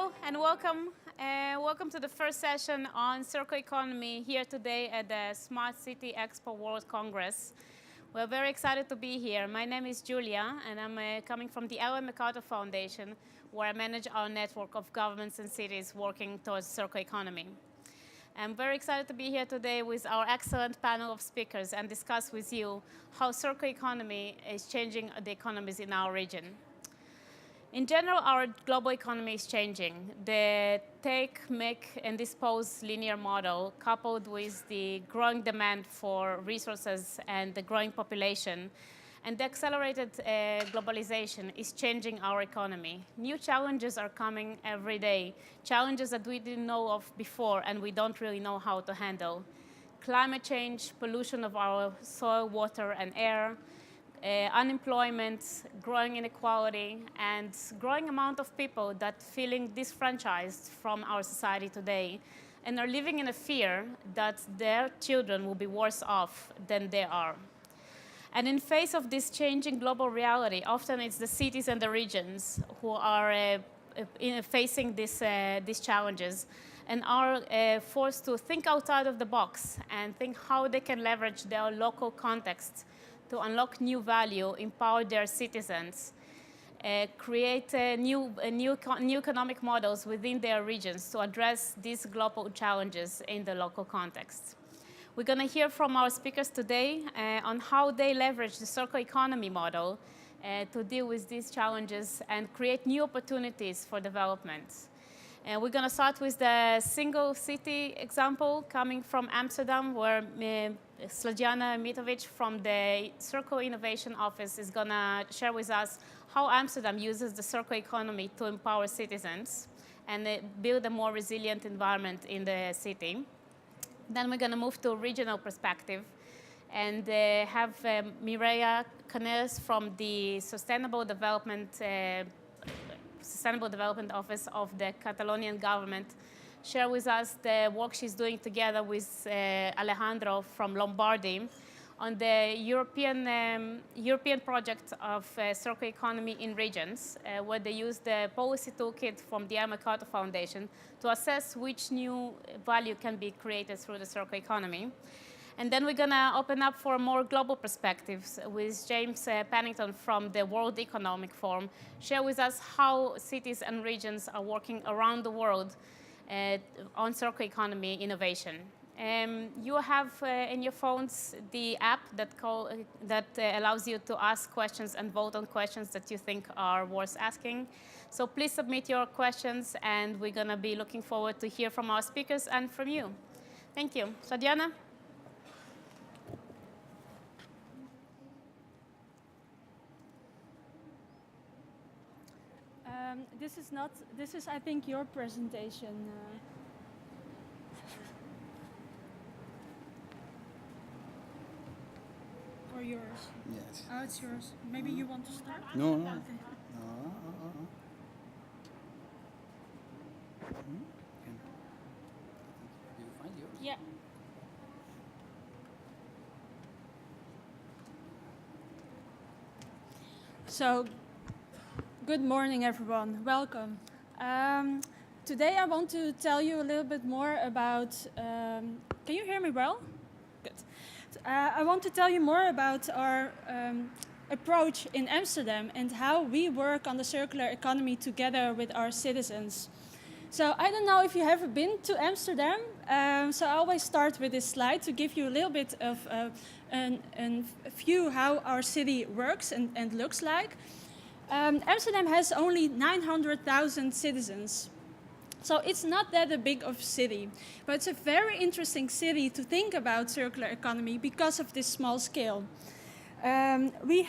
Hello and welcome. Welcome to the first session on circular economy here today at the Smart City Expo World Congress. We're very excited to be here. My name is Julia and I'm coming from the MacArthur Foundation, where I manage our network of governments and cities working towards circular economy. I'm very excited to be here today with our excellent panel of speakers and discuss with you how circular economy is changing the economies in our region. In general, our global economy is changing. The take, make, and dispose linear model, coupled with the growing demand for resources and the growing population, and the accelerated globalization is changing our economy. New challenges are coming every day, challenges that we didn't know of before and we don't really know how to handle. Climate change, pollution of our soil, water, and air, unemployment, growing inequality, and growing amount of people that feeling disfranchised from our society today and are living in a fear that their children will be worse off than they are. And in face of this changing global reality, often it's the cities and the regions who are facing these challenges and are forced to think outside of the box and think how they can leverage their local context to unlock new value, empower their citizens, create new economic models within their regions to address these global challenges in the local context. We're going to hear from our speakers today on how they leverage the circular economy model to deal with these challenges and create new opportunities for development. We're going to start with the single city example coming from Amsterdam, where Slađana Mitovic from the Circular Innovation Office is going to share with us how Amsterdam uses the circular economy to empower citizens and build a more resilient environment in the city. Then we're going to move to a regional perspective and have Mireia Cañellas from the Sustainable Development Office of the Catalonian government share with us the work she's doing together with Alejandro from Lombardy on the European project of circular economy in regions, where they use the policy toolkit from the MacArthur Foundation to assess which new value can be created through the circular economy. And then we're going to open up for more global perspectives with James Pennington from the World Economic Forum, share with us how cities and regions are working around the world on circular economy innovation. You have in your phones the app that allows you to ask questions and vote on questions that you think are worth asking. So please submit your questions, and we're going to be looking forward to hear from our speakers and from you. Thank you. Slađana? This is, I think, your presentation. Or yours? Yes. Oh, it's yours. Maybe you want to start? No. Okay. No. Do you find yours? Yeah. So, good morning, everyone. Welcome. Today I want to tell you a little bit more about... can you hear me well? Good. I want to tell you more about our approach in Amsterdam and how we work on the circular economy together with our citizens. So I don't know if you have been to Amsterdam, so I always start with this slide to give you a little bit of a view how our city works and looks like. Amsterdam has only 900,000 citizens. So it's not that a big of city, but it's a very interesting city to think about circular economy because of this small scale. We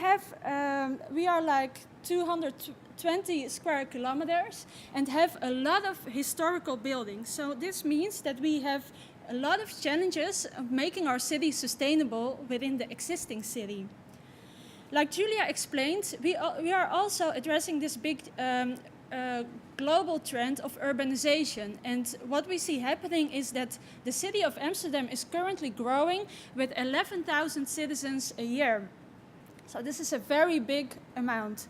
are like 220 square kilometers and have a lot of historical buildings. So this means that we have a lot of challenges of making our city sustainable within the existing city. Like Julia explained, we are also addressing this big global trend of urbanization. And what we see happening is that the city of Amsterdam is currently growing with 11,000 citizens a year. So this is a very big amount.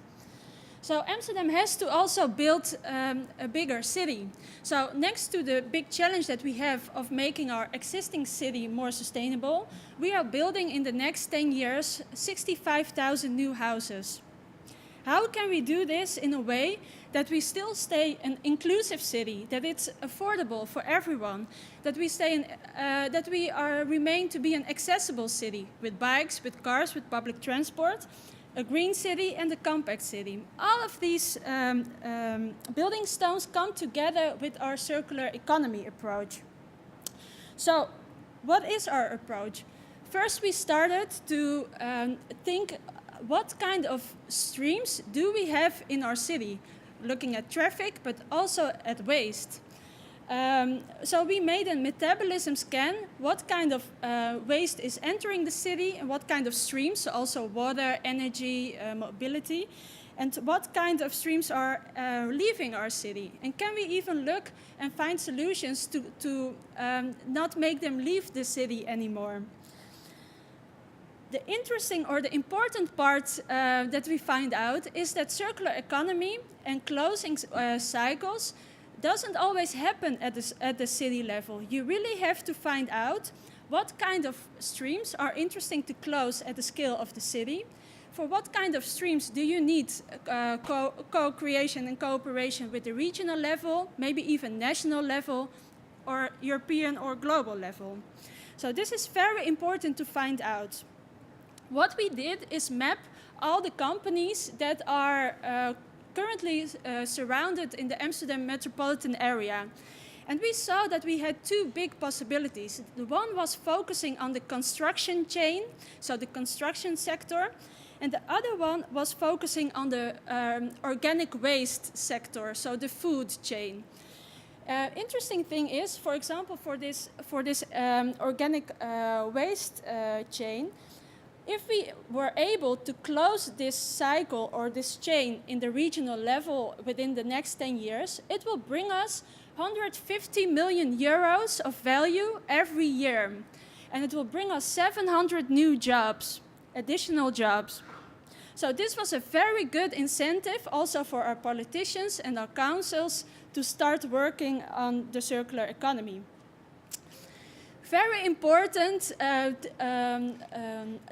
So Amsterdam has to also build a bigger city. So next to the big challenge that we have of making our existing city more sustainable, we are building in the next 10 years 65,000 new houses. How can we do this in a way that we still stay an inclusive city, that it's affordable for everyone, that we remain to be an accessible city with bikes, with cars, with public transport, a green city and a compact city. All of these building stones come together with our circular economy approach. So, what is our approach? First, we started to think what kind of streams do we have in our city, looking at traffic, but also at waste. So we made a metabolism scan, what kind of waste is entering the city and what kind of streams, also water, energy, mobility, and what kind of streams are leaving our city. And can we even look and find solutions to not make them leave the city anymore? The interesting or the important part that we find out is that circular economy and closing cycles doesn't always happen at the city level. You really have to find out what kind of streams are interesting to close at the scale of the city. For what kind of streams do you need co-creation and cooperation with the regional level, maybe even national level, or European or global level? So this is very important to find out. What we did is map all the companies that are currently surrounded in the Amsterdam metropolitan area. And we saw that we had two big possibilities. The one was focusing on the construction chain, so the construction sector, and the other one was focusing on the organic waste sector, so the food chain. Interesting thing is, for example, for this organic waste chain, if we were able to close this cycle or this chain in the regional level within the next 10 years, it will bring us 150 million euros of value every year. And it will bring us 700 new jobs, additional jobs. So this was a very good incentive also for our politicians and our councils to start working on the circular economy. Very important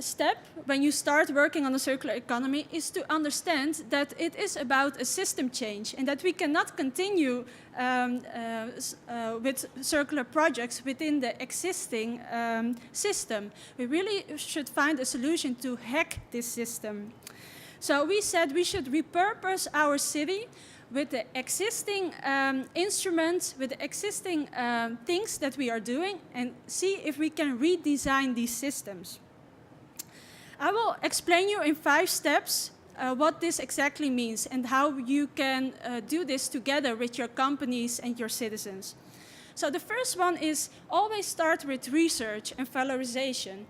step when you start working on the circular economy is to understand that it is about a system change and that we cannot continue with circular projects within the existing system. We really should find a solution to hack this system. So we said we should repurpose our city with the existing instruments, with the existing things that we are doing, and see if we can redesign these systems. I will explain you in 5 steps what this exactly means and how you can do this together with your companies and your citizens. So the first one is always start with research and valorization.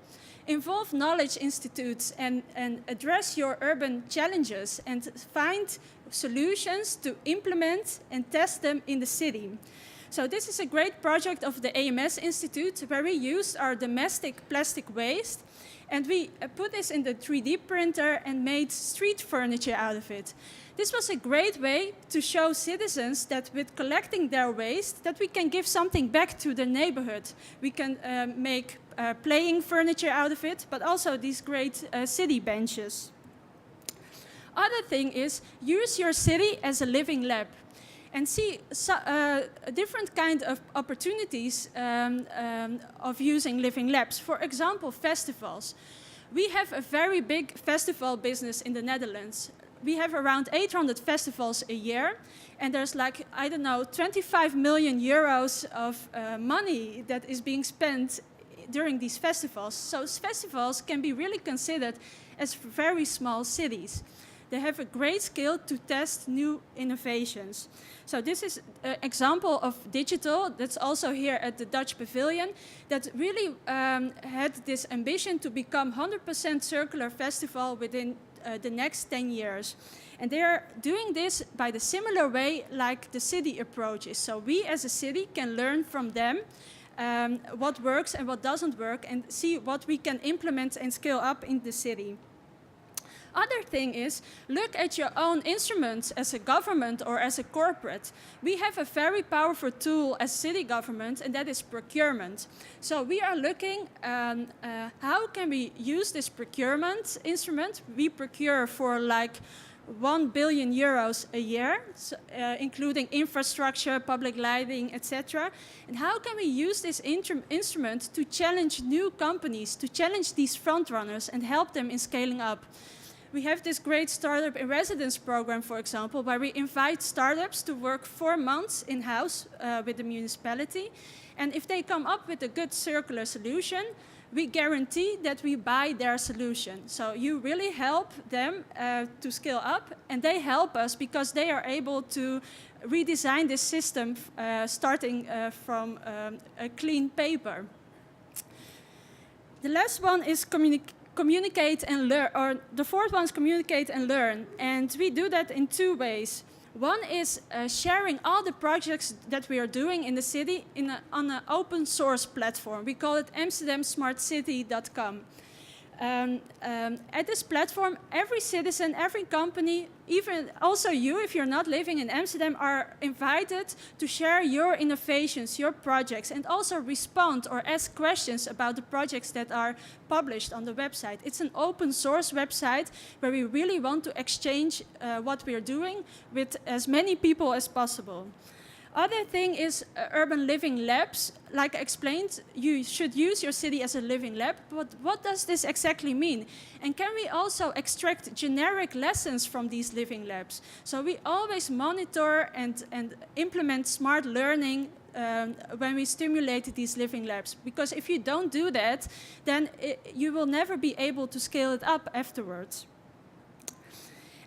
Involve knowledge institutes and address your urban challenges and find solutions to implement and test them in the city. So this is a great project of the AMS Institute where we used our domestic plastic waste and we put this in the 3D printer and made street furniture out of it. This was a great way to show citizens that with collecting their waste that we can give something back to the neighborhood. We can make playing furniture out of it, but also these great city benches. Other thing is use your city as a living lab and see different kind of opportunities of using living labs. For example, festivals. We have a very big festival business in the Netherlands. We have around 800 festivals a year, and there's like, I don't know, 25 million euros of money that is being spent during these festivals. So festivals can be really considered as very small cities. They have a great skill to test new innovations. So this is an example of digital that's also here at the Dutch Pavilion that really had this ambition to become 100% circular festival within the next 10 years. And they are doing this by the similar way like the city approach is. So we as a city can learn from them what works and what doesn't work and see what we can implement and scale up in the city. Other thing is, look at your own instruments as a government or as a corporate. We have a very powerful tool as city government, and that is procurement. So we are looking how can we use this procurement instrument. We procure for like 1 billion euros a year, so, including infrastructure, public lighting, etc. And how can we use this instrument to challenge new companies, to challenge these frontrunners and help them in scaling up? We have this great startup in residence program, for example, where we invite startups to work 4 months in-house with the municipality. And if they come up with a good circular solution, we guarantee that we buy their solution. So you really help them to scale up, and they help us because they are able to redesign this system starting from a clean paper. The last one is communicate and learn, or the fourth one is communicate and learn. And we do that in 2 ways. One is sharing all the projects that we are doing in the city on an open source platform. We call it amsterdamsmartcity.com. At this platform, every citizen, every company, even also you, if you're not living in Amsterdam, are invited to share your innovations, your projects, and also respond or ask questions about the projects that are published on the website. It's an open source website where we really want to exchange what we are doing with as many people as possible. Other thing is urban living labs. Like I explained, you should use your city as a living lab, but what does this exactly mean? And can we also extract generic lessons from these living labs? So we always monitor and implement smart learning when we stimulate these living labs. Because if you don't do that, then you will never be able to scale it up afterwards.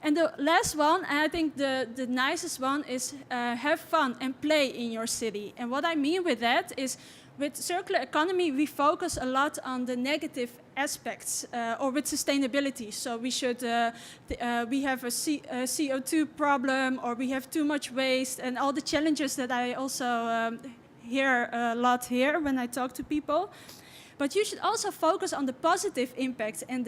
And the last one, and I think the nicest one, is have fun and play in your city. And what I mean with that is, with circular economy, we focus a lot on the negative aspects, or with sustainability. So we should, we have a CO2 problem, or we have too much waste, and all the challenges that I also hear a lot here when I talk to people. But you should also focus on the positive impact and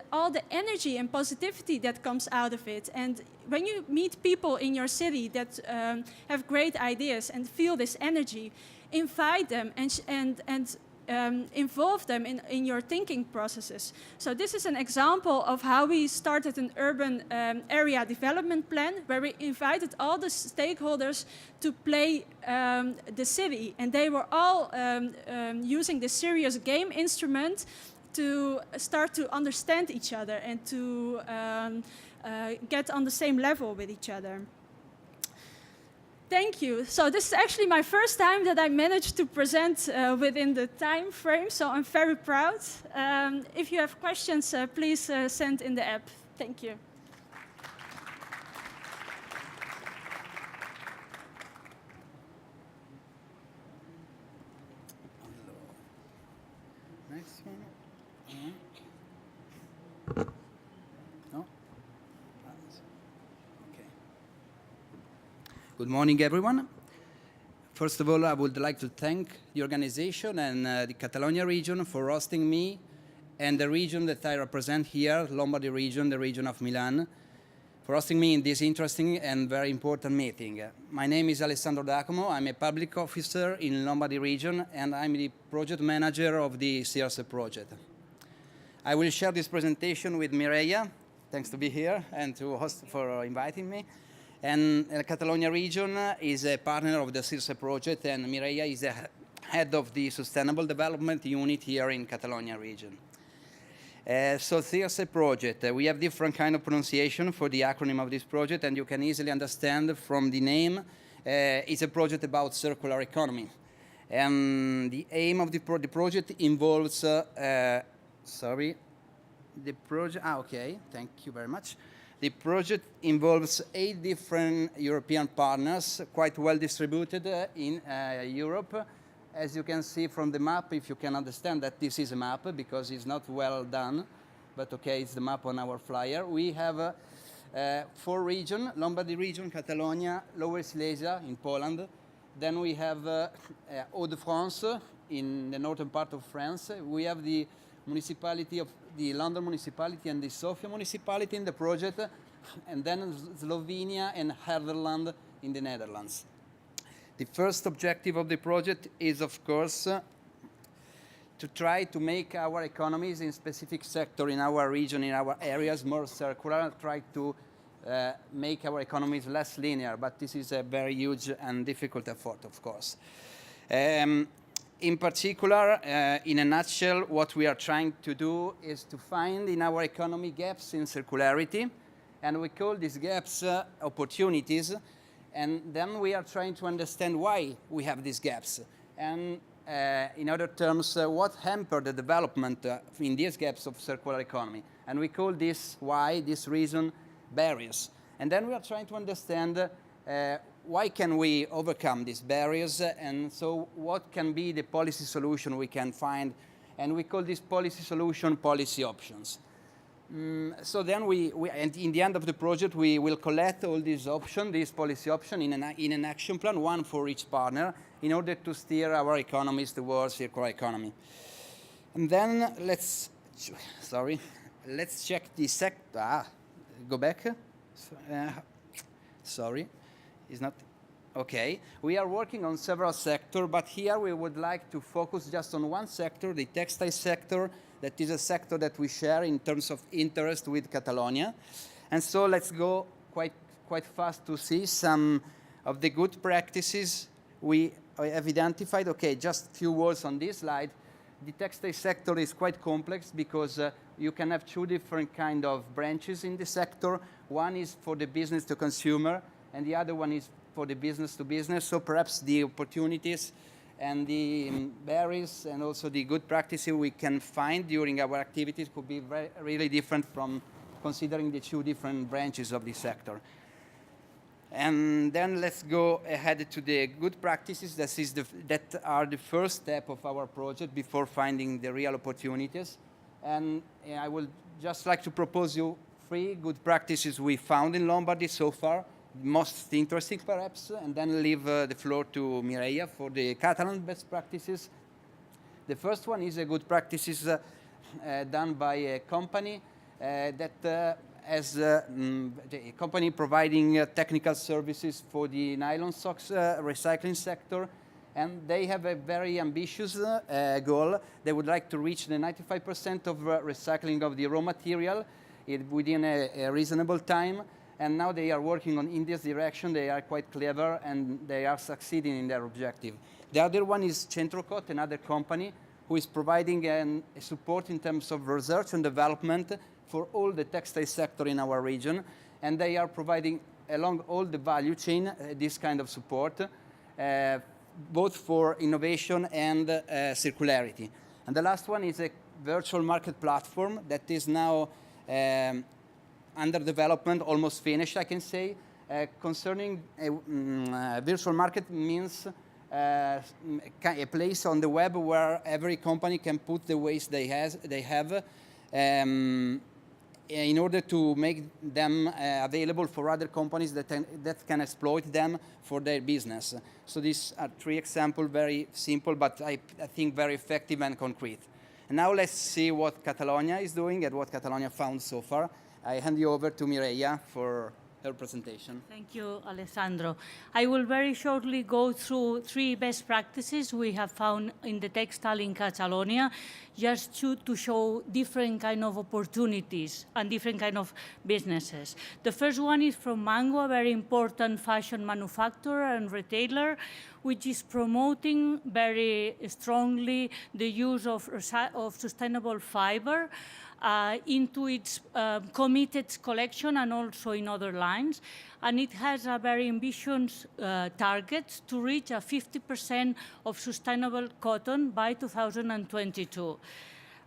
all the energy and positivity that comes out of it. And when you meet people in your city that have great ideas and feel this energy, invite them and involve them in your thinking processes. So this is an example of how we started an urban area development plan, where we invited all the stakeholders to play the city. And they were all using this serious game instrument to start to understand each other and to get on the same level with each other. Thank you. So this is actually my first time that I managed to present within the time frame, so I'm very proud. If you have questions, please send in the app. Thank you. Next one. No? Okay. Good morning, everyone. First of all, I would like to thank the organization and the Catalonia region for hosting me, and the region that I represent here, Lombardy region, the region of Milan, for hosting me in this interesting and very important meeting. My name is Alessandro D'Acomo. I'm a public officer in Lombardy region, and I'm the project manager of the CRC project. I will share this presentation with Mireia. Thanks to be here and to host for inviting me. And the Catalonia region is a partner of the CRC project, and Mireia is the head of the Sustainable Development Unit here in Catalonia region. So CRC project, we have different kind of pronunciation for the acronym of this project, and you can easily understand from the name, it's a project about circular economy. And the aim of the project involves, okay, thank you very much. The project involves 8 different European partners, quite well distributed in Europe. As you can see from the map, if you can understand that this is a map, because it's not well done, but okay, it's the map on our flyer. We have 4 regions: Lombardy region, Catalonia, Lower Silesia in Poland. Then we have Hauts-de-France in the northern part of France. We have the municipality of the London municipality and the Sofia municipality in the project, and then Slovenia and Herderland in the Netherlands. The first objective of the project is, of course, to try to make our economies in specific sector in our region, in our areas, more circular, try to make our economies less linear, but this is a very huge and difficult effort, of course. In particular, in a nutshell, what we are trying to do is to find in our economy gaps in circularity, and we call these gaps opportunities, and then we are trying to understand why we have these gaps. And in other terms, what hampered the development in these gaps of circular economy. And we call this why, this reason, barriers. And then we are trying to understand why can we overcome these barriers, and so what can be the policy solution we can find. And we call this policy solution policy options. So then and in the end of the project, we will collect all these options, these policy options, in an action plan, one for each partner, in order to steer our economies towards circular economy. And then let's check the sector. Go back. Sorry, it's not. Okay, we are working on several sectors, but here we would like to focus just on one sector, the textile sector. That is a sector that we share in terms of interest with Catalonia. And so let's go quite fast to see some of the good practices we have identified. Okay, just a few words on this slide. The textile sector is quite complex because you can have two different kind of branches in the sector. One is for the business to consumer, and the other one is for the business to business. So perhaps the opportunities and the barriers and also the good practices we can find during our activities could be really different from considering the two different branches of the sector. And then let's go ahead to the good practices. That are the first step of our project before finding the real opportunities. And I would just like to propose you 3 good practices we found in Lombardy so far, most interesting perhaps, and then leave the floor to Mireia for the Catalan best practices. The first one is a good practices done by a company that has a company providing technical services for the nylon socks recycling sector, and they have a very ambitious goal. They would like to reach the 95% of recycling of the raw material within a reasonable time. And now they are working in this direction. They are quite clever, and they are succeeding in their objective. The other one is Centrocot, another company, who is providing a support in terms of research and development for all the textile sector in our region. And they are providing along all the value chain this kind of support, both for innovation and circularity. And the last one is a virtual market platform that is now under development, almost finished, I can say. Concerning virtual market means a place on the web where every company can put the waste they have in order to make them available for other companies that can exploit them for their business. So these are 3 examples, very simple, but I think very effective and concrete. And now let's see what Catalonia is doing and what Catalonia found so far. I hand you over to Mireia for her presentation. Thank you, Alessandro. I will very shortly go through 3 best practices we have found in the textile in Catalonia, just to show different kind of opportunities and different kind of businesses. The first one is from Mango, a very important fashion manufacturer and retailer, which is promoting very strongly the use of sustainable fiber into its committed collection and also in other lines. And it has a very ambitious target to reach a 50% of sustainable cotton by 2022.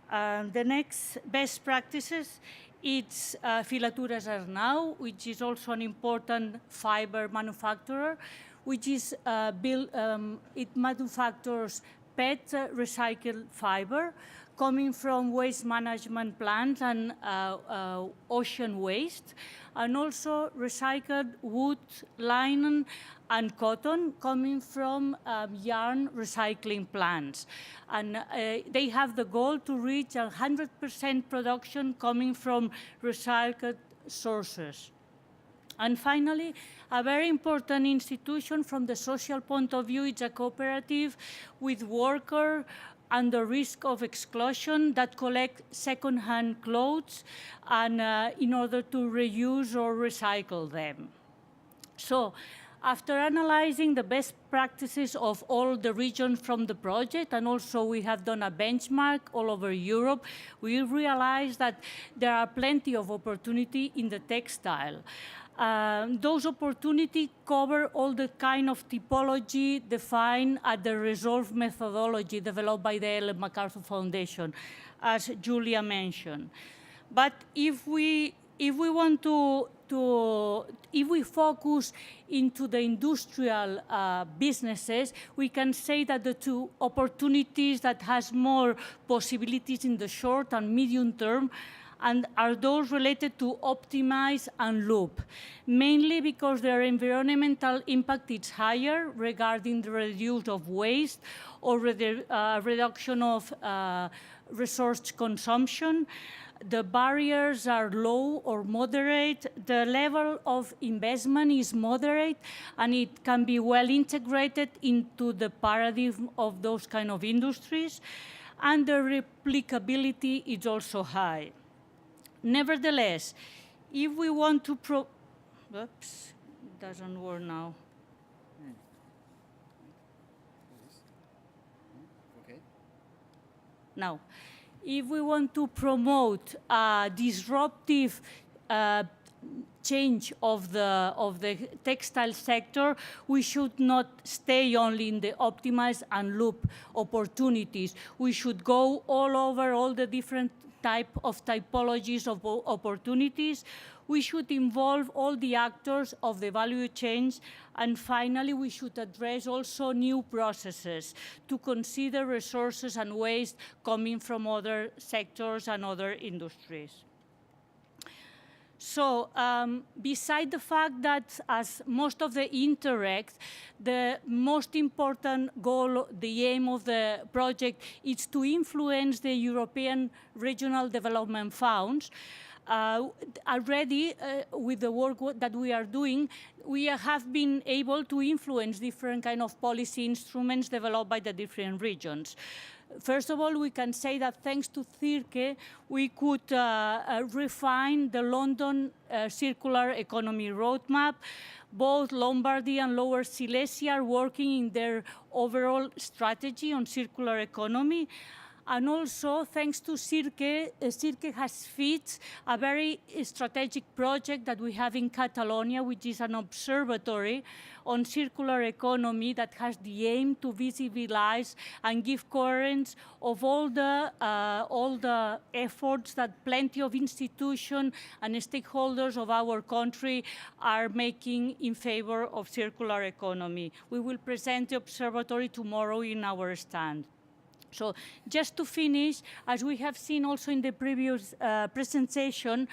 The next best practices, it's Filatures Arnau, which is also an important fiber manufacturer, which is it manufactures PET recycled fiber coming from waste management plants and ocean waste, and also recycled wood, linen, and cotton coming from yarn recycling plants. And they have the goal to reach 100% production coming from recycled sources. And finally, a very important institution from the social point of view, it's a cooperative with workers under risk of exclusion that collect second-hand clothes and in order to reuse or recycle them. So, after analyzing the best practices of all the regions from the project, and also we have done a benchmark all over Europe, we realized that there are plenty of opportunity in the textile. Those opportunities cover all the kind of typology defined at the RESOLVE methodology developed by the Ellen MacArthur Foundation, as Julia mentioned. But if we focus into the industrial businesses, we can say that the two opportunities that has more possibilities in the short and medium term and are those related to optimize and loop, mainly because their environmental impact is higher regarding the reduction of waste or the reduction of resource consumption. The barriers are low or moderate. The level of investment is moderate, and it can be well integrated into the paradigm of those kind of industries. And the replicability is also high. Nevertheless, if we want to oops, doesn't work now. Okay. Now, if we want to promote a disruptive change of the textile sector, we should not stay only in the optimize and loop opportunities. We should go all over all the different typologies of opportunities. We should involve all the actors of the value chain, and finally, we should address also new processes to consider resources and waste coming from other sectors and other industries. So, beside the fact that as most of the Interreg, the most important goal, the aim of the project is to influence the European Regional Development Funds, already with the work that we are doing, we have been able to influence different kind of policy instruments developed by the different regions. First of all, we can say that thanks to CIRCE, we could refine the London Circular Economy Roadmap. Both Lombardy and Lower Silesia are working in their overall strategy on circular economy. And also, thanks to CIRCE, CIRCE has fit a very strategic project that we have in Catalonia, which is an observatory on circular economy that has the aim to visibilize and give coherence of all the efforts that plenty of institutions and stakeholders of our country are making in favor of circular economy. We will present the observatory tomorrow in our stand. So just to finish, as we have seen also in the previous presentation,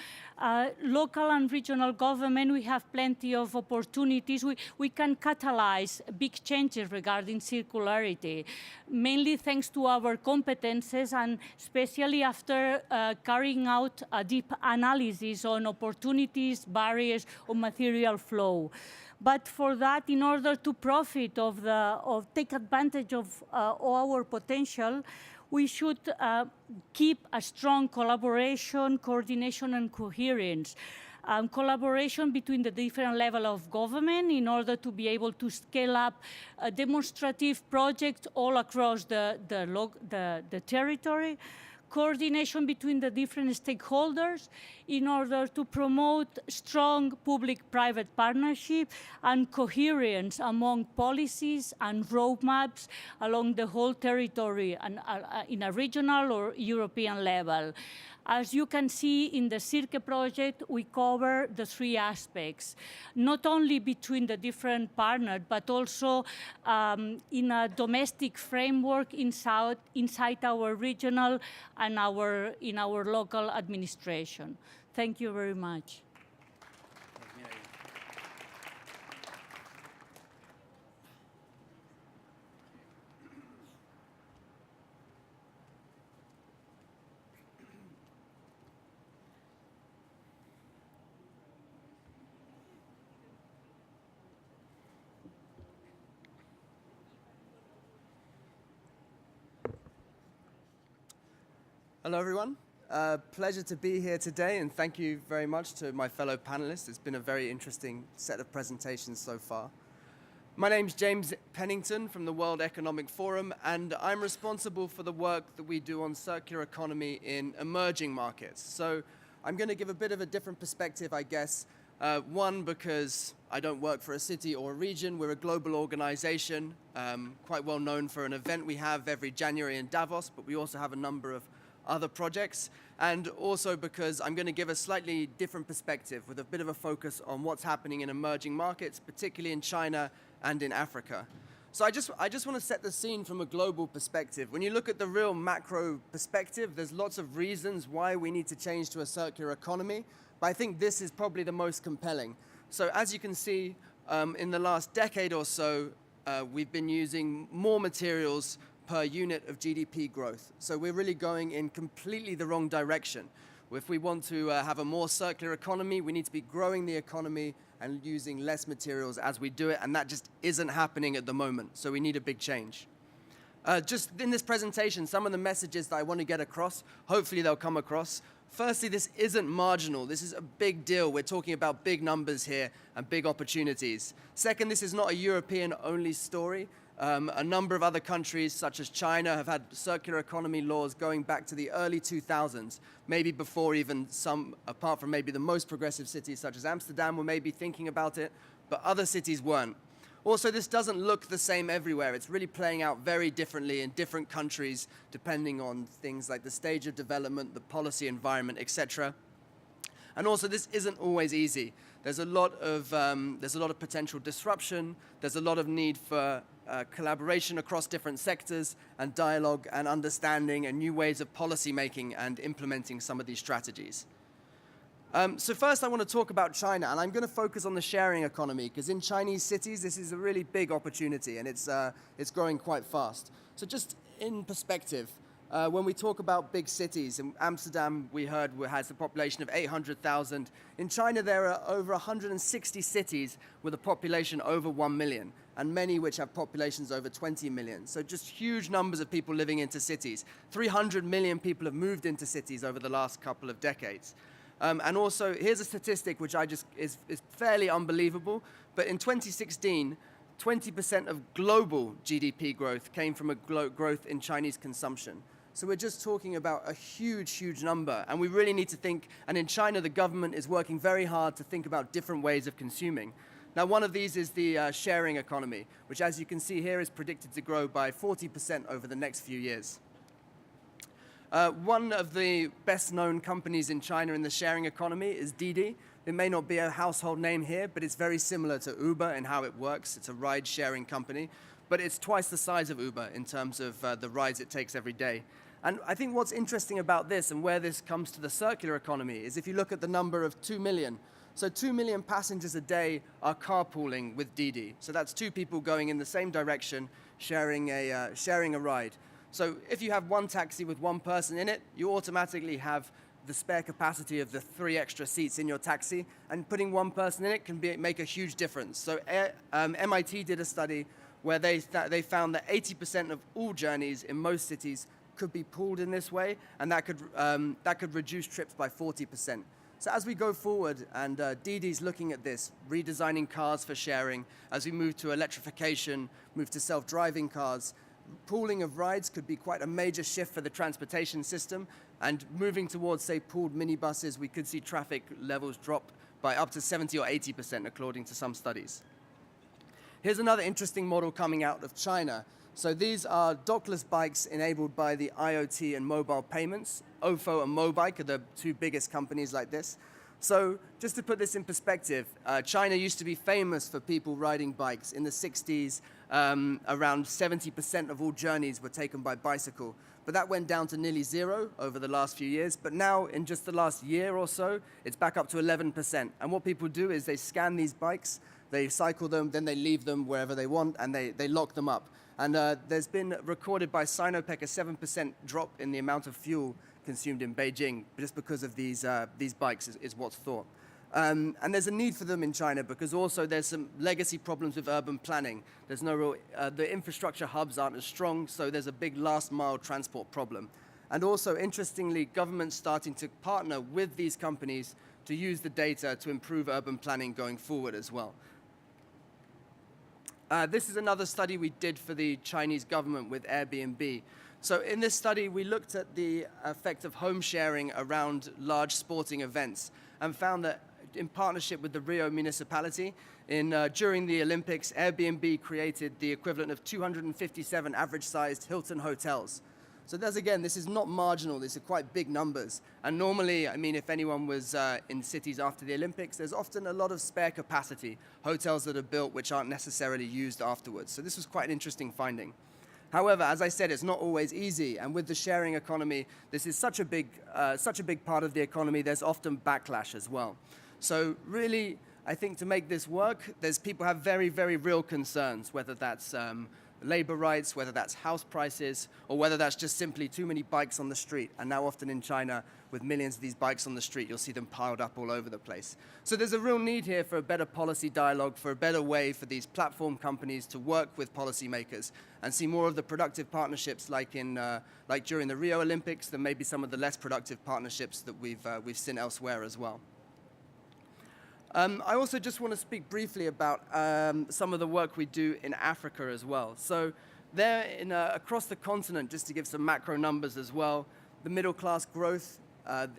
local and regional government, we have plenty of opportunities. We can catalyze big changes regarding circularity, mainly thanks to our competences and especially after carrying out a deep analysis on opportunities, barriers, or material flow. But for that, in order to profit take advantage of our potential, we should keep a strong collaboration, coordination, and coherence. Collaboration between the different levels of government in order to be able to scale up demonstrative projects all across the territory. coordination between the different stakeholders in order to promote strong public-private partnership and coherence among policies and roadmaps along the whole territory and in a regional or European level. As you can see in the CIRCE project, we cover the three aspects, not only between the different partners, but also in a domestic framework inside our regional and in our local administration. Thank you very much. Hello, everyone. Pleasure to be here today, and thank you very much to my fellow panelists. It's been a very interesting set of presentations so far. My name's James Pennington from the World Economic Forum, and I'm responsible for the work that we do on circular economy in emerging markets. So I'm going to give a bit of a different perspective, I guess. One, because I don't work for a city or a region. We're a global organization, quite well known for an event we have every January in Davos, but we also have a number of other projects, and also because I'm going to give a slightly different perspective with a bit of a focus on what's happening in emerging markets, particularly in China and in Africa. So I just want to set the scene from a global perspective. When you look at the real macro perspective, there's lots of reasons why we need to change to a circular economy, but I think this is probably the most compelling. So as you can see, in the last decade or so, we've been using more materials per unit of GDP growth. So we're really going in completely the wrong direction. If we want to have a more circular economy, we need to be growing the economy and using less materials as we do it, and that just isn't happening at the moment. So we need a big change. Just in this presentation, some of the messages that I want to get across, hopefully they'll come across. Firstly, this isn't marginal. This is a big deal. We're talking about big numbers here and big opportunities. Second, this is not a European-only story. A number of other countries, such as China, have had circular economy laws going back to the early 2000s, maybe before even some, apart from maybe the most progressive cities, such as Amsterdam, were maybe thinking about it, but other cities weren't. Also, this doesn't look the same everywhere. It's really playing out very differently in different countries, depending on things like the stage of development, the policy environment, etc. And also, this isn't always easy. There's a lot of potential disruption. There's a lot of need for collaboration across different sectors and dialogue and understanding and new ways of policy making and implementing some of these strategies. So first I want to talk about China, and I'm going to focus on the sharing economy because in Chinese cities this is a really big opportunity and it's growing quite fast. So just in perspective, when we talk about big cities, in Amsterdam we heard has a population of 800,000. In China there are over 160 cities with a population over 1 million, and many which have populations over 20 million. So just huge numbers of people living into cities. 300 million people have moved into cities over the last couple of decades. And also, here's a statistic which is fairly unbelievable, but in 2016, 20% of global GDP growth came from a growth in Chinese consumption. So we're just talking about a huge, huge number, and we really need to think, and in China the government is working very hard to think about different ways of consuming. Now, one of these is the sharing economy, which, as you can see here, is predicted to grow by 40% over the next few years. One of the best-known companies in China in the sharing economy is Didi. It may not be a household name here, but it's very similar to Uber in how it works. It's a ride-sharing company, but it's twice the size of Uber in terms of the rides it takes every day. And I think what's interesting about this and where this comes to the circular economy is if you look at the number of 2 million. So 2 million passengers a day are carpooling with Didi. So that's two people going in the same direction, sharing a ride. So if you have one taxi with one person in it, you automatically have the spare capacity of the 3 extra seats in your taxi, and putting one person in it can make a huge difference. So MIT did a study where they found that 80% of all journeys in most cities could be pooled in this way, and that could reduce trips by 40%. So as we go forward, and Didi's looking at this, redesigning cars for sharing, as we move to electrification, move to self-driving cars, pooling of rides could be quite a major shift for the transportation system, and moving towards, say, pooled minibuses, we could see traffic levels drop by up to 70 or 80%, according to some studies. Here's another interesting model coming out of China. So these are dockless bikes enabled by the IoT and mobile payments. Ofo and Mobike are the two biggest companies like this. So just to put this in perspective, China used to be famous for people riding bikes. In the 60s, around 70% of all journeys were taken by bicycle. But that went down to nearly zero over the last few years. But now, in just the last year or so, it's back up to 11%. And what people do is they scan these bikes, they cycle them, then they leave them wherever they want, and they lock them up. And there's been recorded by Sinopec a 7% drop in the amount of fuel consumed in Beijing just because of these bikes, is what's thought. And there's a need for them in China because also there's some legacy problems with urban planning. There's no real, the infrastructure hubs aren't as strong, so there's a big last mile transport problem. And also, interestingly, governments starting to partner with these companies to use the data to improve urban planning going forward as well. This is another study we did for the Chinese government with Airbnb. So in this study, we looked at the effect of home sharing around large sporting events and found that in partnership with the Rio municipality, during the Olympics, Airbnb created the equivalent of 257 average-sized Hilton hotels. So this is not marginal, these are quite big numbers. And normally, I mean, if anyone was in cities after the Olympics, there's often a lot of spare capacity, hotels that are built which aren't necessarily used afterwards. So this was quite an interesting finding. However, as I said, it's not always easy. And with the sharing economy, this is such a big part of the economy, there's often backlash as well. So really, I think to make this work, people have very, very real concerns, whether that's labor rights, whether that's house prices, or whether that's just simply too many bikes on the street. And now often in China, with millions of these bikes on the street, you'll see them piled up all over the place. So there's a real need here for a better policy dialogue, for a better way for these platform companies to work with policymakers and see more of the productive partnerships like during the Rio Olympics than maybe some of the less productive partnerships that we've seen elsewhere as well. I also just want to speak briefly about some of the work we do in Africa as well. So there, across the continent, just to give some macro numbers as well, the middle class growth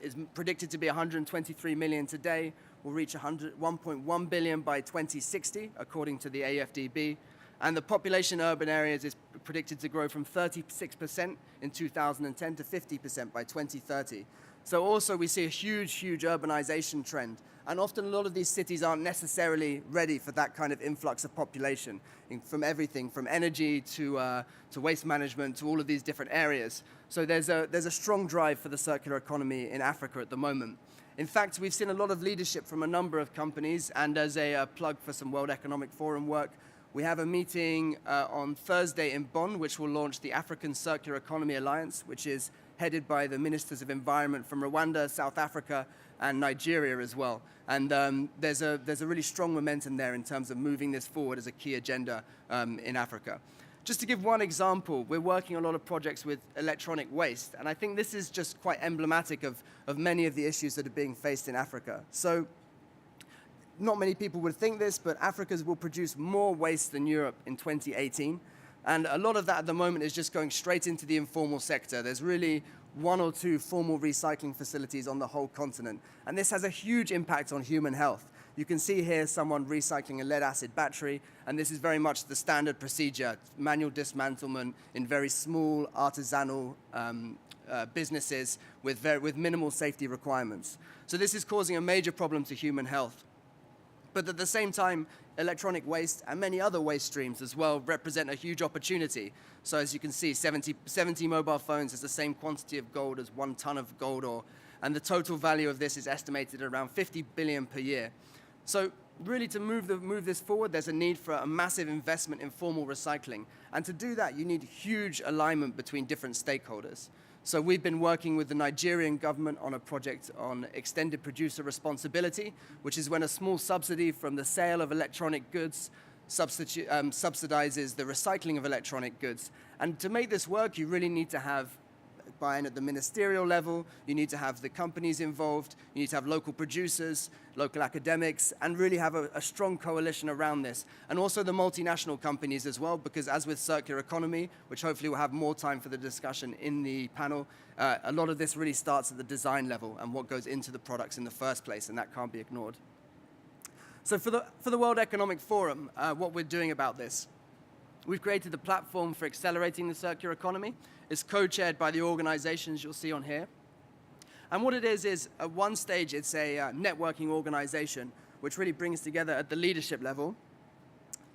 is predicted to be 123 million today, will reach 1.1 billion by 2060, according to the AFDB. And the population in urban areas is predicted to grow from 36% in 2010 to 50% by 2030. So also we see a huge, huge urbanization trend. And often a lot of these cities aren't necessarily ready for that kind of influx of population, from everything from energy to waste management to all of these different areas. So there's a strong drive for the circular economy in Africa at the moment. In fact, we've seen a lot of leadership from a number of companies, and as a plug for some World Economic Forum work, we have a meeting on Thursday in Bonn, which will launch the African Circular Economy Alliance, which is headed by the Ministers of Environment from Rwanda, South Africa, and Nigeria as well. And there's a really strong momentum there in terms of moving this forward as a key agenda in Africa. Just to give one example, we're working on a lot of projects with electronic waste, and I think this is just quite emblematic of many of the issues that are being faced in Africa. So not many people would think this, but Africa will produce more waste than Europe in 2018. And a lot of that at the moment is just going straight into the informal sector. There's really one or two formal recycling facilities on the whole continent. And this has a huge impact on human health. You can see here someone recycling a lead-acid battery, and this is very much the standard procedure, manual dismantlement in very small artisanal businesses with minimal safety requirements. So this is causing a major problem to human health. But at the same time, electronic waste and many other waste streams as well represent a huge opportunity. So as you can see, 70 mobile phones is the same quantity of gold as 1 ton of gold ore, and the total value of this is estimated at around 50 billion per year. So really to move this forward, there's a need for a massive investment in formal recycling. And to do that, you need huge alignment between different stakeholders. So we've been working with the Nigerian government on a project on extended producer responsibility, which is when a small subsidy from the sale of electronic goods subsidizes the recycling of electronic goods. And to make this work, you really need to have buy-in at the ministerial level, you need to have the companies involved, you need to have local producers, local academics, and really have a strong coalition around this. And also the multinational companies as well, because as with circular economy, which hopefully we'll have more time for the discussion in the panel, a lot of this really starts at the design level and what goes into the products in the first place, and that can't be ignored. So for the World Economic Forum, what we're doing about this, we've created the platform for accelerating the circular economy. It's co-chaired by the organizations you'll see on here. And what it is at one stage, it's a networking organization which really brings together at the leadership level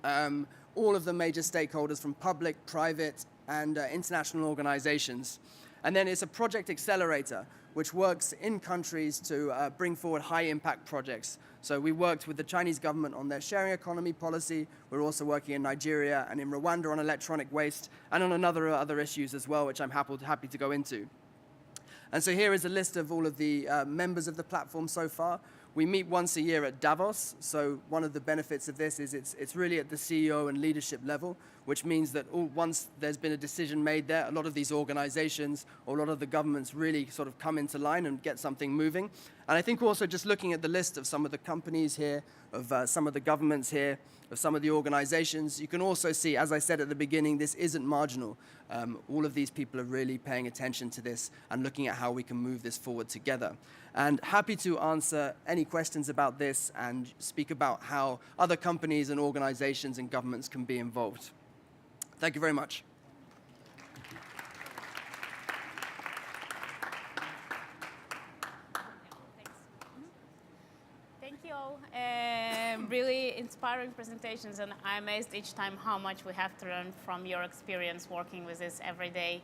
all of the major stakeholders from public, private, and international organizations. And then it's a project accelerator which works in countries to bring forward high-impact projects. So we worked with the Chinese government on their sharing economy policy. We're also working in Nigeria and in Rwanda on electronic waste and on other issues as well, which I'm happy to go into. And so here is a list of all of the members of the platform so far. We meet once a year at Davos, so one of the benefits of this is it's really at the CEO and leadership level, which means that once there's been a decision made there, a lot of these organizations or a lot of the governments really sort of come into line and get something moving. And I think also just looking at the list of some of the companies here, of some of the governments here, of some of the organizations, you can also see, as I said at the beginning, this isn't marginal. All of these people are really paying attention to this and looking at how we can move this forward together. And happy to answer any questions about this and speak about how other companies and organizations and governments can be involved. Thank you very much. Thank you all. Really inspiring presentations, and I'm amazed each time how much we have to learn from your experience working with this every day.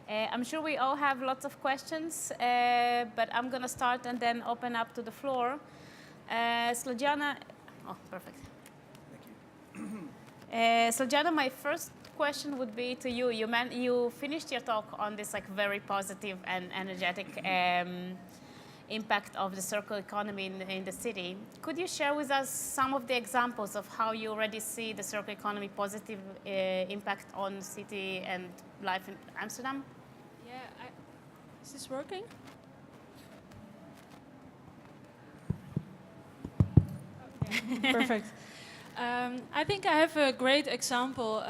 I'm sure we all have lots of questions, but I'm going to start and then open up to the floor. Slađana, oh, perfect. Thank you. Slađana, my first question would be to you. You finished your talk on this very positive and energetic impact of the circular economy in the city. Could you share with us some of the examples of how you already see the circular economy positive impact on city and life in Amsterdam? Yeah, is this working? Okay. Perfect. I think I have a great example.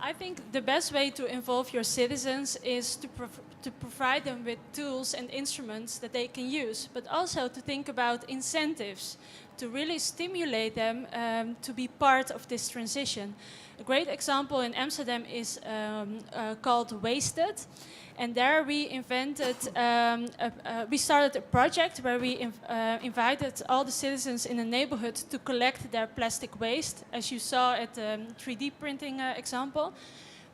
I think the best way to involve your citizens is to provide them with tools and instruments that they can use, but also to think about incentives to really stimulate them to be part of this transition. A great example in Amsterdam is called Wasted, and there we we started a project where we invited all the citizens in the neighborhood to collect their plastic waste, as you saw at the 3D printing example.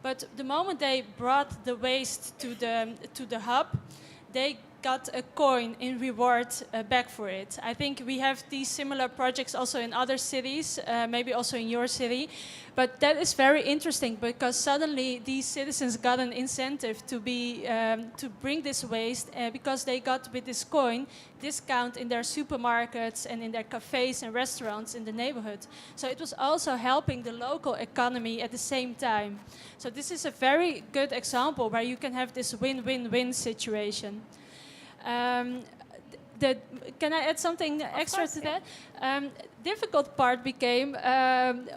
But the moment they brought the waste to the hub, they got a coin in reward back for it. I think we have these similar projects also in other cities, maybe also in your city. But that is very interesting because suddenly these citizens got an incentive to bring this waste because they got with this coin discount in their supermarkets and in their cafes and restaurants in the neighborhood. So it was also helping the local economy at the same time. So this is a very good example where you can have this win-win-win situation. Can I add something extra to that? Difficult part became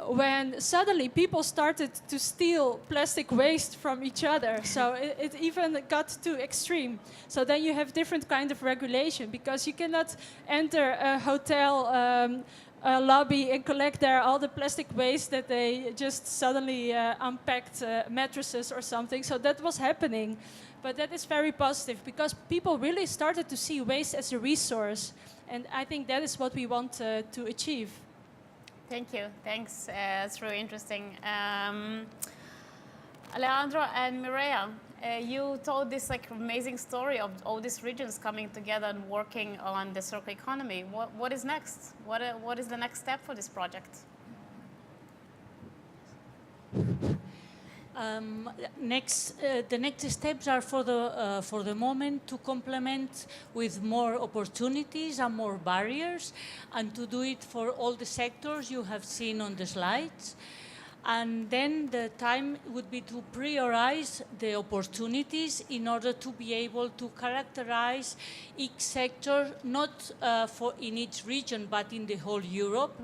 when suddenly people started to steal plastic waste from each other. So it even got too extreme. So then you have different kind of regulation because you cannot enter a hotel lobby and collect there all the plastic waste that they just suddenly unpacked mattresses or something. So that was happening. But that is very positive because people really started to see waste as a resource. And I think that is what we want to achieve. Thank you. Thanks. It's really interesting. Alejandro and Mireia, you told this amazing story of all these regions coming together and working on the circular economy. What is next? What is the next step for this project? The next steps are for the moment to complement with more opportunities and more barriers, and to do it for all the sectors you have seen on the slides. And then the time would be to prioritize the opportunities in order to be able to characterize each sector, not for in each region, but in the whole Europe.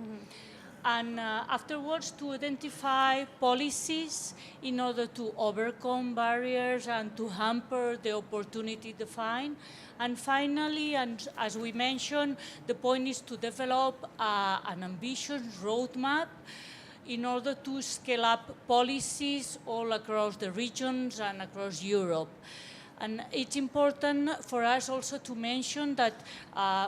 And afterwards to identify policies in order to overcome barriers and to hamper the opportunity defined. And finally, and as we mentioned, the point is to develop an ambitious roadmap in order to scale up policies all across the regions and across Europe. And it's important for us also to mention that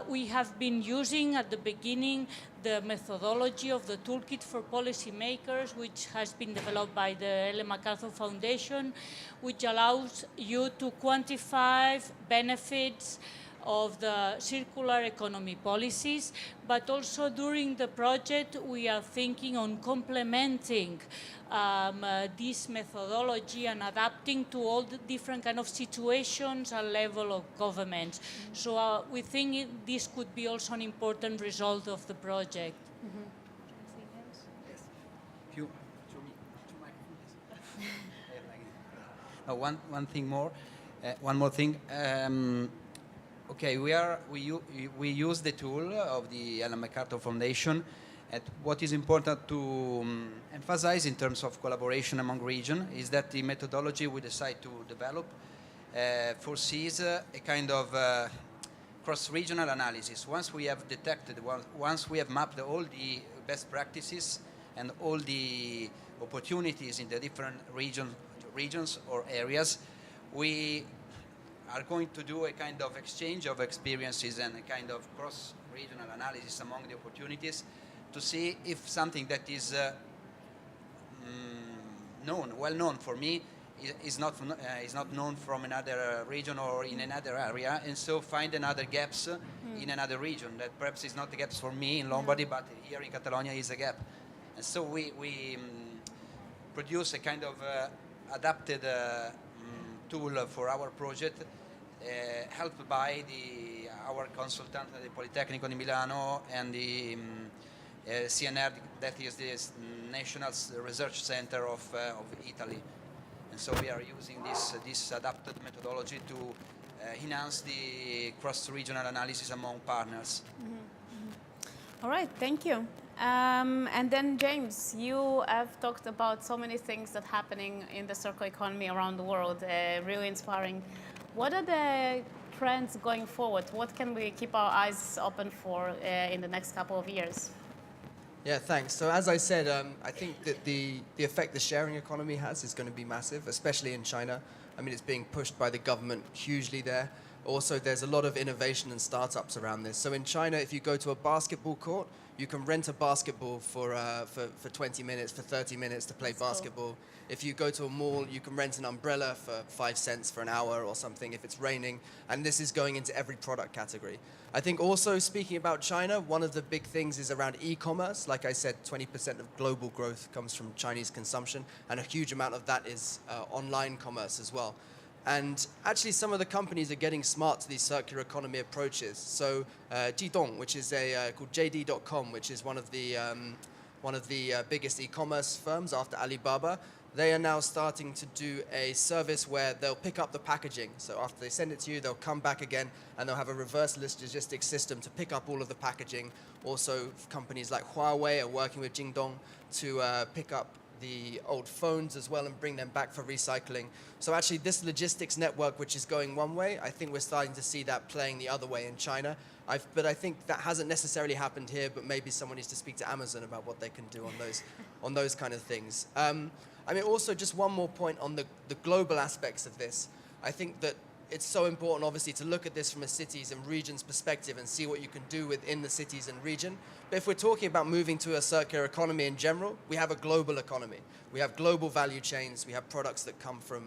we have been using at the beginning the methodology of the Toolkit for Policymakers, which has been developed by the Ellen MacArthur Foundation, which allows you to quantify benefits of the circular economy policies, but also during the project we are thinking on complementing this methodology and adapting to all the different kind of situations and level of government. So we think this could be also an important result of the project. One more thing. Okay, we use the tool of the Ellen MacArthur Foundation. And what is important to emphasize in terms of collaboration among regions is that the methodology we decide to develop foresees a kind of cross-regional analysis. Once we have detected, once we have mapped all the best practices and all the opportunities in the different regions or areas, we are going to do a kind of exchange of experiences and a kind of cross-regional analysis among the opportunities to see if something that is well known for me is not known from another region or in another area, and so find another gaps in another region that perhaps is not the gaps for me in Lombardy, but here in Catalonia is a gap. And so we produce a kind of adapted tool for our project, helped by our consultant at the Politecnico di Milano and the CNR, that is the National Research Center of Italy. And so we are using this adapted methodology to enhance the cross-regional analysis among partners. All right, thank you. And then James, you have talked about so many things that are happening in the circular economy around the world, really inspiring. What are the trends going forward? What can we keep our eyes open for in the next couple of years? Yeah, thanks. So as I said, I think that the effect the sharing economy has is going to be massive, especially in China. I mean, it's being pushed by the government hugely there. Also, there's a lot of innovation and startups around this. So in China, if you go to a basketball court, you can rent a basketball for 20 minutes, for 30 minutes to play basketball. Cool. If you go to a mall, you can rent an umbrella for 5 cents for an hour or something if it's raining. And this is going into every product category. I think also, speaking about China, one of the big things is around e-commerce. Like I said, 20% of global growth comes from Chinese consumption, and a huge amount of that is online commerce as well. And actually, some of the companies are getting smart to these circular economy approaches. So Jidong, which is called JD.com, which is one of the biggest e-commerce firms after Alibaba, they are now starting to do a service where they'll pick up the packaging. So after they send it to you, they'll come back again, and they'll have a reverse logistics system to pick up all of the packaging. Also, companies like Huawei are working with Jingdong to pick up the old phones as well and bring them back for recycling. So actually this logistics network, which is going one way, I think we're starting to see that playing the other way in China. But I think that hasn't necessarily happened here, but maybe someone needs to speak to Amazon about what they can do on those kind of things. I mean, also just one more point on the global aspects of this. I think that it's so important, obviously, to look at this from a cities and regions perspective and see what you can do within the cities and region. But if we're talking about moving to a circular economy in general, we have a global economy. We have global value chains. We have products that come from,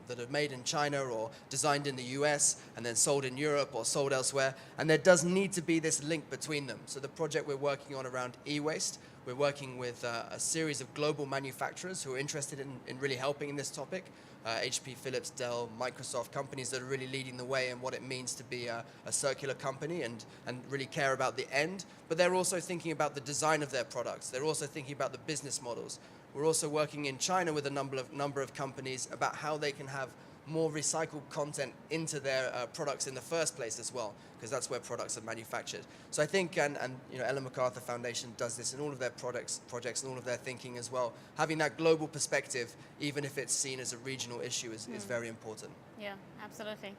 that are made in China or designed in the US and then sold in Europe or sold elsewhere. And there does need to be this link between them. So the project we're working on around e-waste, we're working with a series of global manufacturers who are interested in really helping in this topic. HP, Philips, Dell, Microsoft, companies that are really leading the way in what it means to be a circular company and really care about the end. But they're also thinking about the design of their products. They're also thinking about the business models. We're also working in China with a number of companies about how they can have more recycled content into their products in the first place as well, because that's where products are manufactured. So I think, and you know, Ellen MacArthur Foundation does this in all of their projects and all of their thinking as well. Having that global perspective, even if it's seen as a regional issue, is very important. Yeah, absolutely.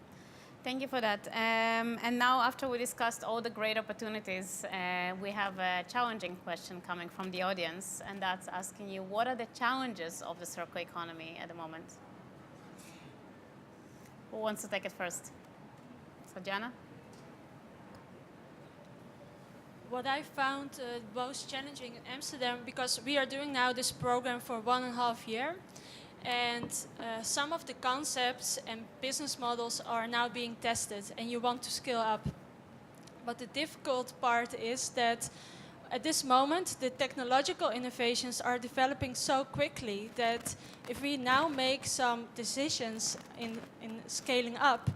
Thank you for that. And now, after we discussed all the great opportunities, we have a challenging question coming from the audience, and that's asking you, what are the challenges of the circular economy at the moment? Who wants to take it first? So, Jana? What I found most challenging in Amsterdam, because we are doing now this program for 1.5 years, and some of the concepts and business models are now being tested, and you want to scale up. But the difficult part is that at this moment, the technological innovations are developing so quickly that if we now make some decisions in scaling up,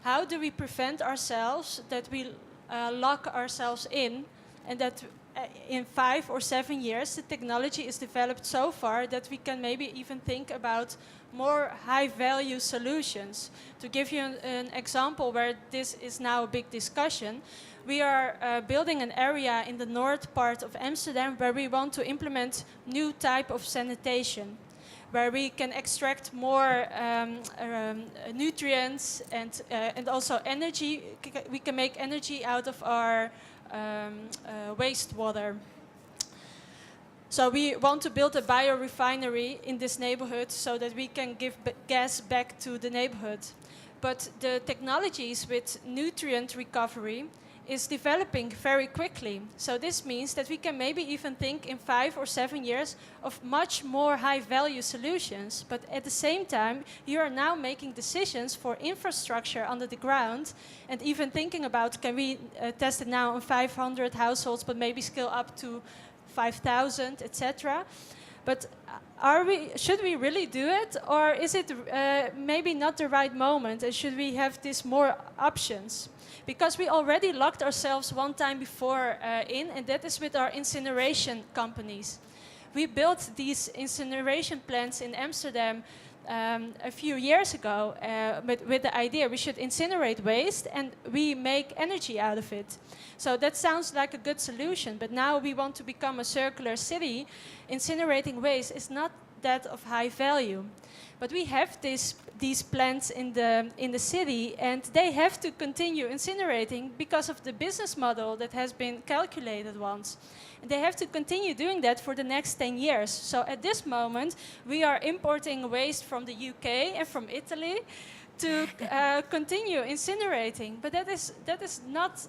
how do we prevent ourselves that we lock ourselves in, and that in 5 or 7 years the technology is developed so far that we can maybe even think about more high-value solutions. To give you an example where this is now a big discussion, we are building an area in the north part of Amsterdam where we want to implement new type of sanitation, where we can extract more nutrients and also energy. We can make energy out of our wastewater. So we want to build a biorefinery in this neighborhood so that we can give gas back to the neighborhood. But the technologies with nutrient recovery is developing very quickly. So this means that we can maybe even think in 5 or 7 years of much more high-value solutions. But at the same time, you are now making decisions for infrastructure under the ground, and even thinking about, can we test it now on 500 households, but maybe scale up to 5,000, etc. But should we really do it, or is it maybe not the right moment, and should we have these more options? Because we already locked ourselves one time before and that is with our incineration companies. We built these incineration plants in Amsterdam a few years ago with the idea we should incinerate waste and we make energy out of it. So that sounds like a good solution, but now we want to become a circular city. Incinerating waste is not that of high value. But we have these plants in the city, and they have to continue incinerating because of the business model that has been calculated once. And they have to continue doing that for the next 10 years. So at this moment, we are importing waste from the UK and from Italy to continue incinerating. But that is not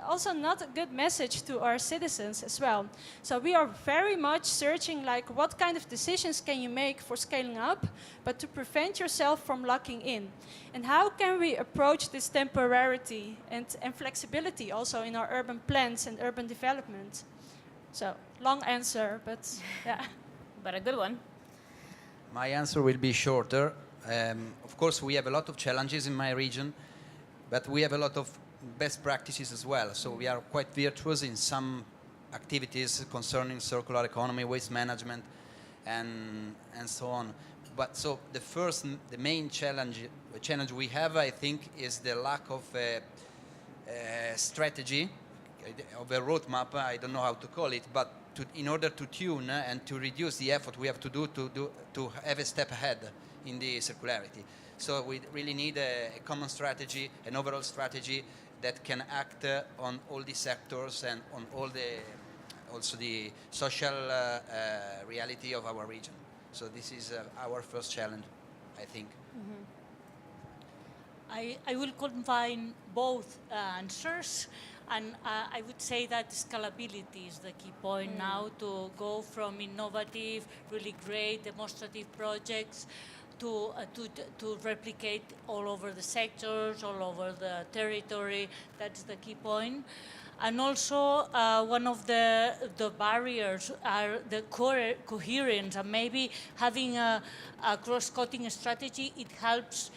also not a good message to our citizens as well. So we are very much searching, like, what kind of decisions can you make for scaling up, but to prevent yourself from locking in. And how can we approach this temporarity and flexibility also in our urban plans and urban development? So, long answer, but yeah. But a good one. My answer will be shorter. Of course, we have a lot of challenges in my region, but we have a lot of best practices as well. So we are quite virtuous in some activities concerning circular economy, waste management, and so on. But so the main challenge we have, I think, is the lack of a strategy, of a roadmap. I don't know how to call it, but in order to tune and to reduce the effort we have to do to have a step ahead in the circularity. So we really need a common strategy, an overall strategy that can act on all the sectors and on all also the social reality of our region. So this is our first challenge, I think. Mm-hmm. I will combine both answers, and I would say that scalability is the key point now, to go from innovative, really great demonstrative projects to replicate all over the sectors, all over the territory. That's the key point. And also, one of the barriers are the coherence, and maybe having a cross-cutting strategy. It helps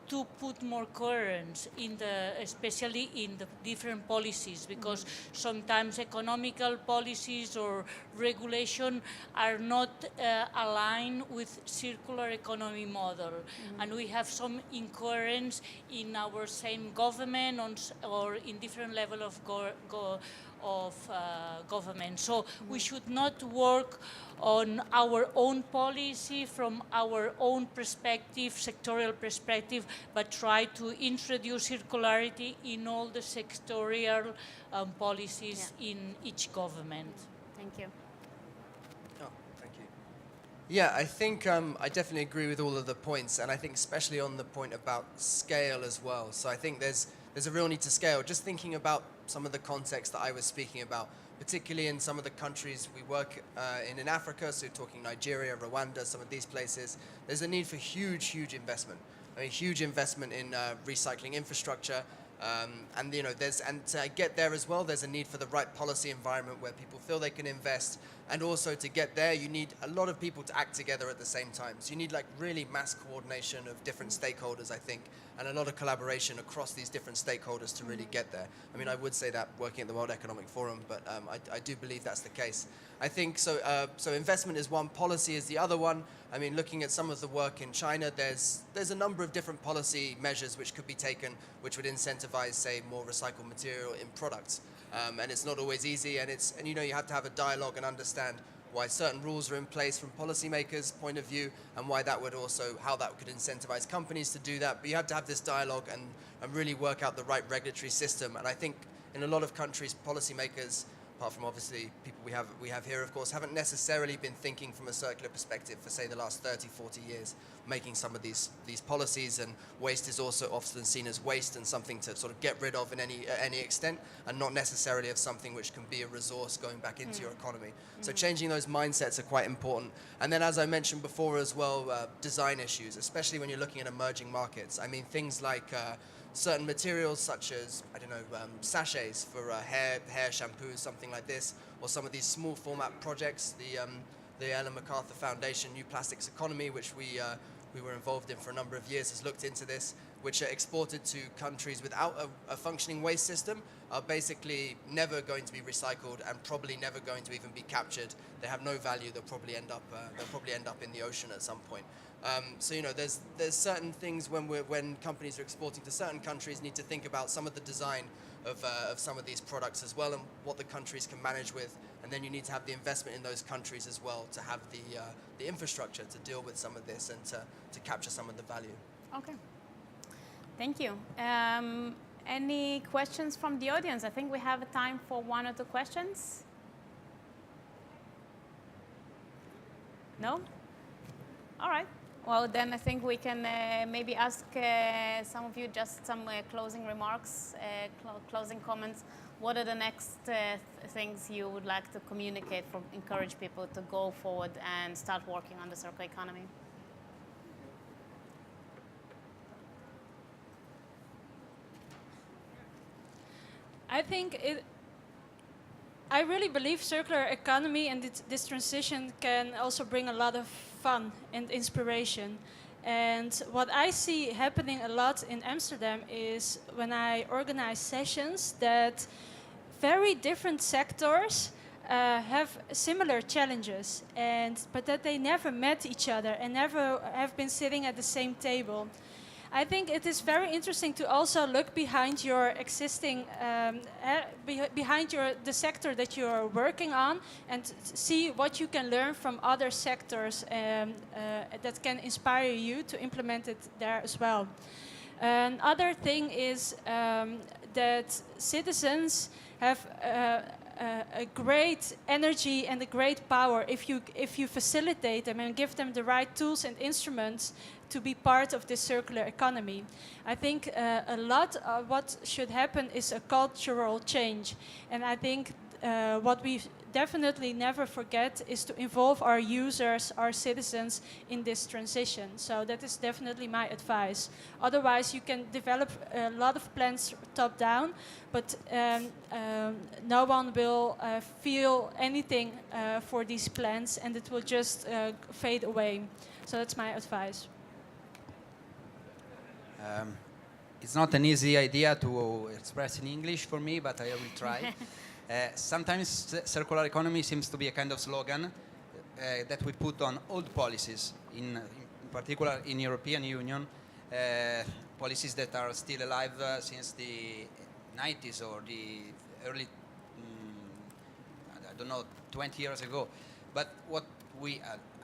to put more coherence in especially in the different policies, because sometimes economical policies or regulation are not aligned with circular economy model, and we have some incoherence in our same government or in different level of government. So we should not work on our own policy from our own perspective, sectorial perspective, but try to introduce circularity in all the sectorial policies in each government. Thank you. Oh, thank you. Yeah, I think I definitely agree with all of the points, and I think especially on the point about scale as well. So I think there's a real need to scale. Just thinking about some of the context that I was speaking about, particularly in some of the countries we work in Africa, so talking Nigeria, Rwanda, some of these places, there's a need for huge investment. I mean, huge investment in recycling infrastructure, and to get there as well, there's a need for the right policy environment where people feel they can invest. And also to get there, you need a lot of people to act together at the same time. So you need like really mass coordination of different stakeholders, I think, and a lot of collaboration across these different stakeholders to really get there. I mean, I would say that working at the World Economic Forum, but I do believe that's the case. I think so. So investment is one, policy is the other one. I mean, looking at some of the work in China, there's a number of different policy measures which could be taken, which would incentivize, say, more recycled material in products. And it's not always easy, and you have to have a dialogue and understand why certain rules are in place from policymakers' point of view, and why that would also, how that could incentivize companies to do that. But you have to have this dialogue and really work out the right regulatory system. And I think in a lot of countries, policymakers, apart from obviously people we have here, of course, haven't necessarily been thinking from a circular perspective for, say, the last 30, 40 years, making some of these policies. And waste is also often seen as waste and something to sort of get rid of in any extent, and not necessarily of something which can be a resource going back into your economy. So changing those mindsets are quite important. And then, as I mentioned before as well, design issues, especially when you're looking at emerging markets. I mean, things like certain materials such as, I don't know, sachets for hair shampoo, something like this, or some of these small format projects, the Ellen MacArthur Foundation New Plastics Economy, which we were involved in for a number of years, has looked into this, which are exported to countries without a functioning waste system, are basically never going to be recycled and probably never going to even be captured. They have no value. They'll probably end up in the ocean at some point. So there's certain things when companies are exporting to certain countries, need to think about some of the design of some of these products as well, and what the countries can manage with. And then you need to have the investment in those countries as well to have the infrastructure to deal with some of this and to capture some of the value. Okay. Thank you. Any questions from the audience? I think we have time for one or two questions. No? All right. Well, then I think we can maybe ask some of you just some closing remarks, closing comments. What are the next things you would like to communicate for encourage people to go forward and start working on the circular economy? I really believe circular economy and this transition can also bring a lot of fun and inspiration. And what I see happening a lot in Amsterdam is when I organize sessions that very different sectors have similar challenges, but that they never met each other and never have been sitting at the same table. I think it is very interesting to also look behind your existing, behind the sector that you are working on, and see what you can learn from other sectors that can inspire you to implement it there as well. Another thing is that citizens have a great energy and a great power if you facilitate them and give them the right tools and instruments to be part of this circular economy. I think a lot of what should happen is a cultural change, and I think what we definitely never forget is to involve our users, our citizens in this transition. So that is definitely my advice. Otherwise, you can develop a lot of plans top down, but no one will feel anything for these plans, and it will just fade away. So that's my advice. It's not an easy idea to express in English for me, but I will try. Sometimes circular economy seems to be a kind of slogan that we put on old policies, in particular in European Union, policies that are still alive since the 90s or the early, I don't know, 20 years ago. But what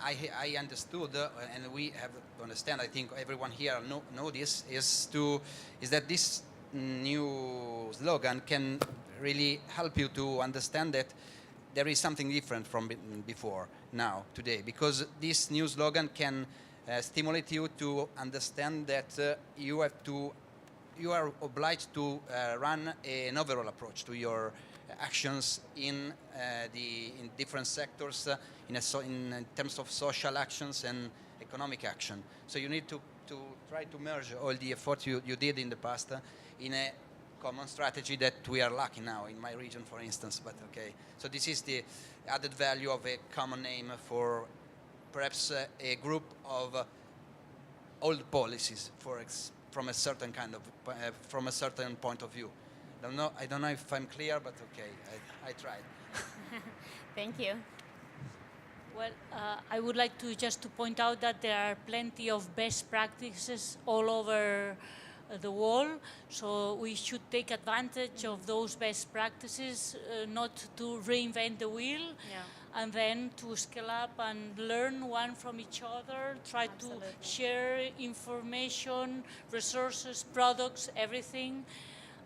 I understood, and we have to understand, I think everyone here know this, is that this new slogan can really help you to understand that there is something different from before, now, today, because this new slogan can stimulate you to understand that you are obliged to run an overall approach to your actions in different sectors, in terms of social actions and economic action. So you need to try to merge all the effort you did in the past in a common strategy that we are lacking now in my region, for instance. But okay, so this is the added value of a common name for perhaps a group of old policies from a certain kind of from a certain point of view. I don't know if I'm clear, but okay, I tried. Thank you. Well, I would like to point out that there are plenty of best practices all over the world, so we should take advantage of those best practices, not to reinvent the wheel, and then to scale up and learn one from each other, try Absolutely. to share information, resources, products, everything,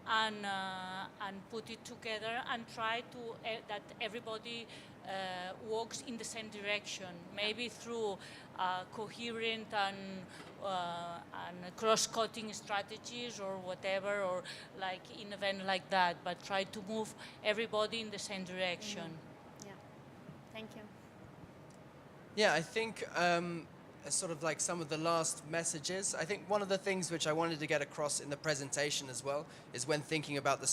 and put it together and try to that everybody walks in the same direction, maybe through coherent and cross-cutting strategies or whatever, or like in event like that, but try to move everybody in the same direction. Yeah. Thank you. Yeah, I think sort of like some of the last messages, I think one of the things which I wanted to get across in the presentation as well is when thinking about the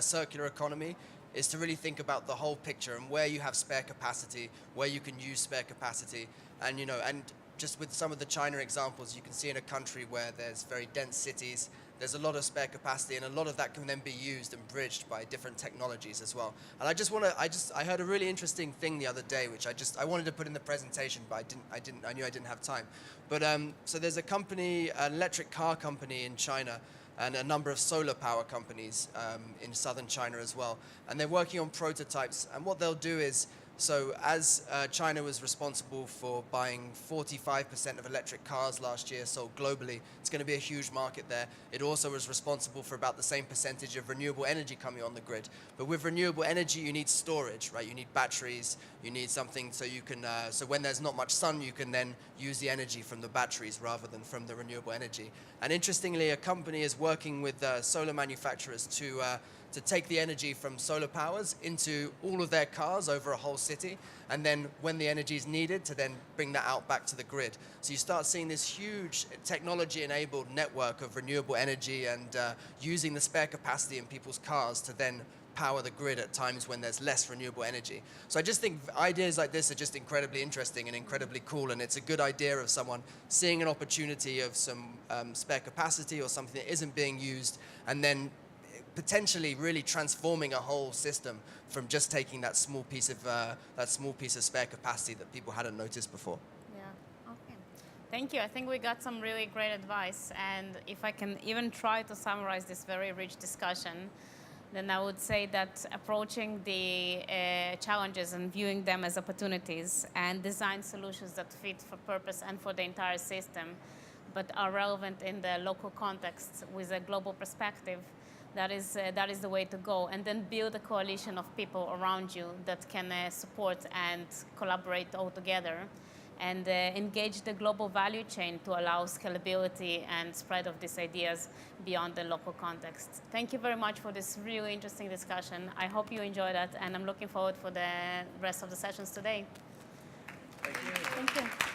circular economy, is to really think about the whole picture and where you have spare capacity, where you can use spare capacity, and and just with some of the China examples, you can see in a country where there's very dense cities, there's a lot of spare capacity, and a lot of that can then be used and bridged by different technologies as well. And I heard a really interesting thing the other day, which I wanted to put in the presentation, but I knew I didn't have time. But so there's a company, an electric car company in China, and a number of solar power companies in southern China as well. And they're working on prototypes, and what they'll do is, so as China was responsible for buying 45% of electric cars last year, so globally, it's going to be a huge market there. It also was responsible for about the same percentage of renewable energy coming on the grid. But with renewable energy, you need storage, right? You need batteries, you need something so you can, so when there's not much sun, you can then use the energy from the batteries rather than from the renewable energy. And interestingly, a company is working with solar manufacturers to take the energy from solar powers into all of their cars over a whole city, and then when the energy is needed, to then bring that out back to the grid. So you start seeing this huge technology-enabled network of renewable energy and using the spare capacity in people's cars to then power the grid at times when there's less renewable energy. So I just think ideas like this are just incredibly interesting and incredibly cool, and it's a good idea of someone seeing an opportunity of some spare capacity or something that isn't being used, and then potentially really transforming a whole system from just taking that small piece of spare capacity that people hadn't noticed before. Yeah. Okay. Thank you. I think we got some really great advice, and if I can even try to summarize this very rich discussion, then I would say that approaching the challenges and viewing them as opportunities and design solutions that fit for purpose and for the entire system, but are relevant in the local context with a global perspective, that is the way to go. And then build a coalition of people around you that can support and collaborate all together, and engage the global value chain to allow scalability and spread of these ideas beyond the local context. Thank you very much for this really interesting discussion. I hope you enjoyed that, and I'm looking forward for the rest of the sessions today. Thank you. Thank you.